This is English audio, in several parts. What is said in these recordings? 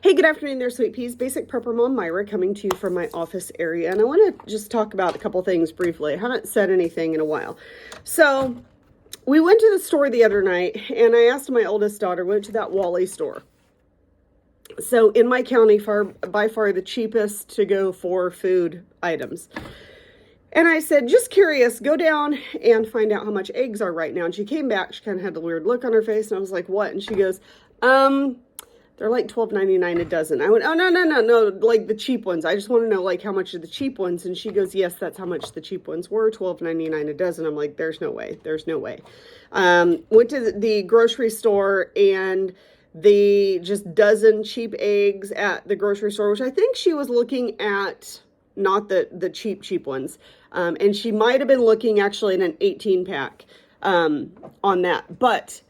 Hey, good afternoon there, Sweet Peas. Basic Prepper Mom Myra coming to you from my office area. And I want to just talk about a couple things briefly. I haven't said anything in a while. So we went to the store the other night and I asked my oldest daughter, went to that Wally store. So in my county, by far the cheapest to go for food items. And I said, just curious, go down and find out how much eggs are right now. And she came back, she kind of had the weird look on her face, and I was like, what? And she goes, they're like $12.99 a dozen. I went, oh, no, like the cheap ones. I just want to know like how much are the cheap ones. And she goes, yes, that's how much the cheap ones were, $12.99 a dozen. I'm like, there's no way. Went to the grocery store and the just dozen cheap eggs at the grocery store, which I think she was looking at, not the cheap ones. And she might have been looking actually at an 18 pack on that. But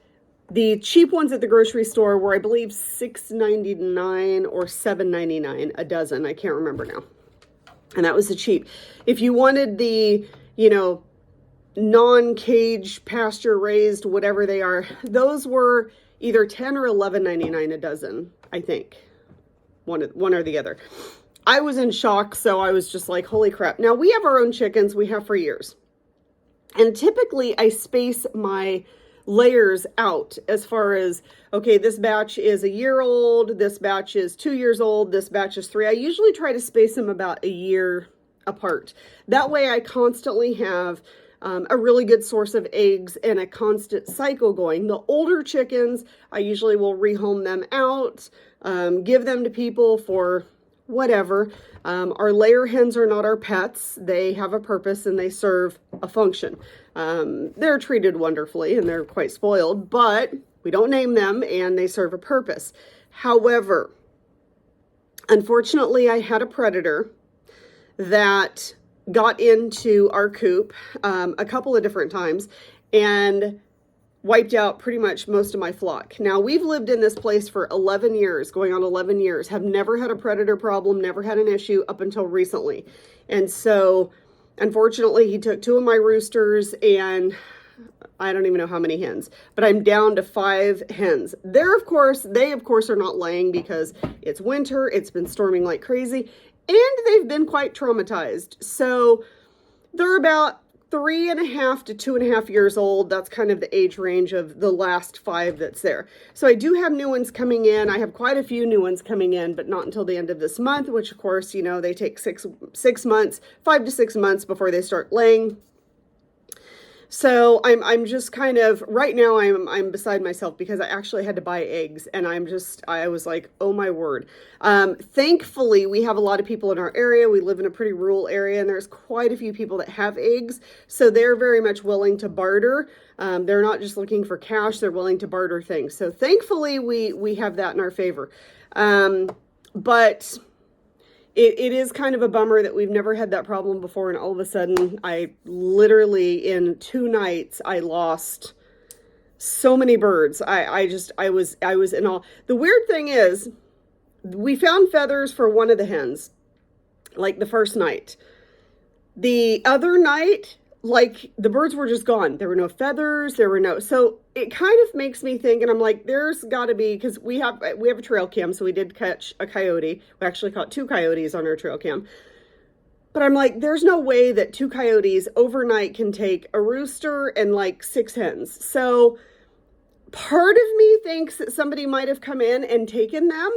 the cheap ones at the grocery store were, I believe, $6.99 or $7.99 a dozen. I can't remember now. And that was the cheap. If you wanted the, non-cage, pasture-raised, whatever they are, those were either $10 or $11.99 a dozen, I think. One or the other. I was in shock, so I was just like, holy crap. Now, we have our own chickens. We have for years. And typically, I space my layers out as far as, okay, this batch is a year old, this batch is 2 years old, this batch is 3. I usually try to space them about a year apart. That way, I constantly have a really good source of eggs and a constant cycle going. The older chickens, I usually will rehome them out, give them to people for whatever. Our layer hens are not our pets. They have a purpose and they serve a function. They're treated wonderfully and they're quite spoiled, but we don't name them and they serve a purpose. However, unfortunately, I had a predator that got into our coop a couple of different times and wiped out pretty much most of my flock. Now, we've lived in this place for 11 years, going on 11 years, have never had a predator problem, never had an issue up until recently. And so, unfortunately, he took 2 of my roosters and I don't even know how many hens, but I'm down to 5 hens. They of course are not laying because it's winter, it's been storming like crazy, and they've been quite traumatized. So they're about 3.5 to 2.5 years old. That's kind of the age range of the last 5 that's there. So I do have new ones coming in. I have quite a few new ones coming in, but not until the end of this month, which of course, they take 6 months, 5 to 6 months before they start laying. So I'm just kind of, right now I'm beside myself because I actually had to buy eggs and I was like, oh my word. Thankfully, we have a lot of people in our area. We live in a pretty rural area and there's quite a few people that have eggs. So they're very much willing to barter. They're not just looking for cash, they're willing to barter things. So thankfully we have that in our favor. But it is kind of a bummer that we've never had that problem before, and all of a sudden, I literally, in 2 nights, I lost so many birds. I was in awe. The weird thing is, we found feathers for one of the hens, like the first night. The other night, like, the birds were just gone. There were no feathers, so it kind of makes me think, and I'm like, there's got to be, because we have a trail cam, so we did catch a coyote. We actually caught 2 coyotes on our trail cam. But I'm like, there's no way that 2 coyotes overnight can take a rooster and like 6 hens. So part of me thinks that somebody might have come in and taken them.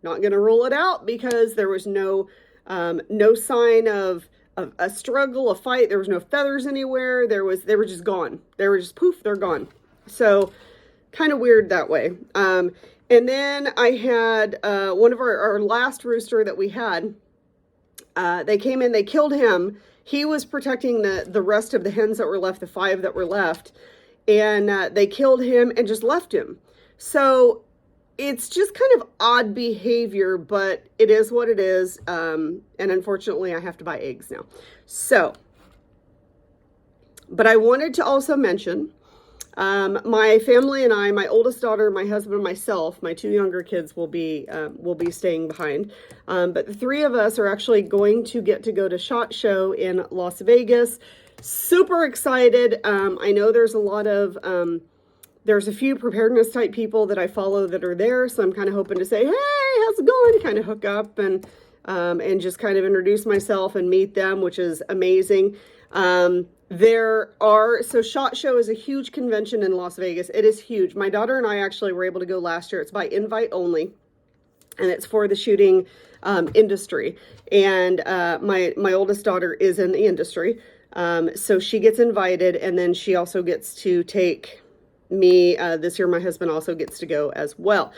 Not going to rule it out because there was no sign of a struggle, a fight. There was no feathers anywhere. They were just gone. They were just poof, they're gone. So kind of weird that way. And then I had one of our last rooster that we had. They came in, they killed him. He was protecting the rest of the hens that were left, the 5 that were left. And they killed him and just left him. So it's just kind of odd behavior, but it is what it is. And unfortunately, I have to buy eggs now. So, but I wanted to also mention, my family and I, my oldest daughter, my husband, and myself, my 2 younger kids will be staying behind. But the 3 of us are actually going to get to go to SHOT Show in Las Vegas. Super excited. I know there's a lot of there's a few preparedness type people that I follow that are there. So I'm kind of hoping to say, hey, how's it going? Kind of hook up and just kind of introduce myself and meet them, which is amazing. So SHOT Show is a huge convention in Las Vegas. It is huge. My daughter and I actually were able to go last year. It's by invite only, and it's for the shooting industry. And my oldest daughter is in the industry. So she gets invited, and then she also gets to take me. This year, my husband also gets to go as well.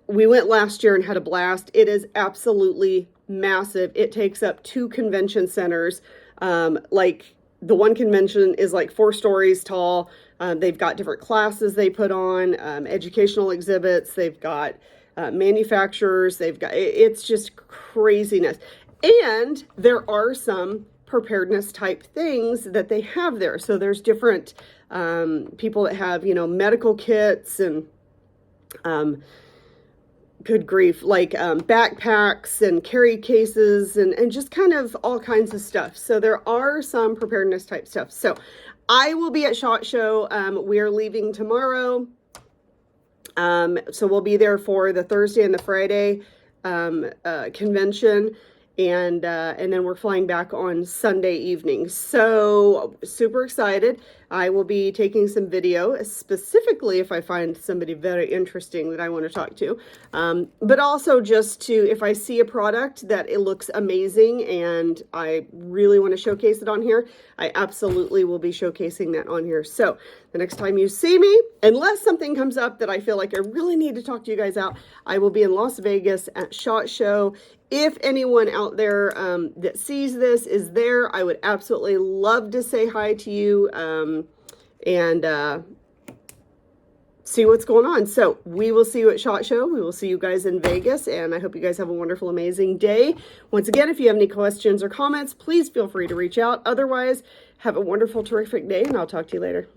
We went last year and had a blast. It is absolutely massive. It takes up 2 convention centers. Like the one convention is like 4 stories tall. They've got different classes they put on, educational exhibits. They've got manufacturers. It's just craziness. And there are some preparedness type things that they have there. So there's different people that have, medical kits and good grief, like backpacks and carry cases and just kind of all kinds of stuff. So there are some preparedness type stuff. So I will be at SHOT Show. We are leaving tomorrow. So we'll be there for the Thursday and the Friday convention. And then we're flying back on Sunday evening. So super excited. I will be taking some video, specifically if I find somebody very interesting that I want to talk to. But also just if I see a product that it looks amazing and I really want to showcase it on here, I absolutely will be showcasing that on here. So the next time you see me, unless something comes up that I feel like I really need to talk to you guys out, I will be in Las Vegas at SHOT Show. If anyone out there that sees this is there, I would absolutely love to say hi to you and see what's going on. So we will see you at SHOT Show. We will see you guys in Vegas, and I hope you guys have a wonderful, amazing day. Once again, if you have any questions or comments, please feel free to reach out. Otherwise, have a wonderful, terrific day, and I'll talk to you later.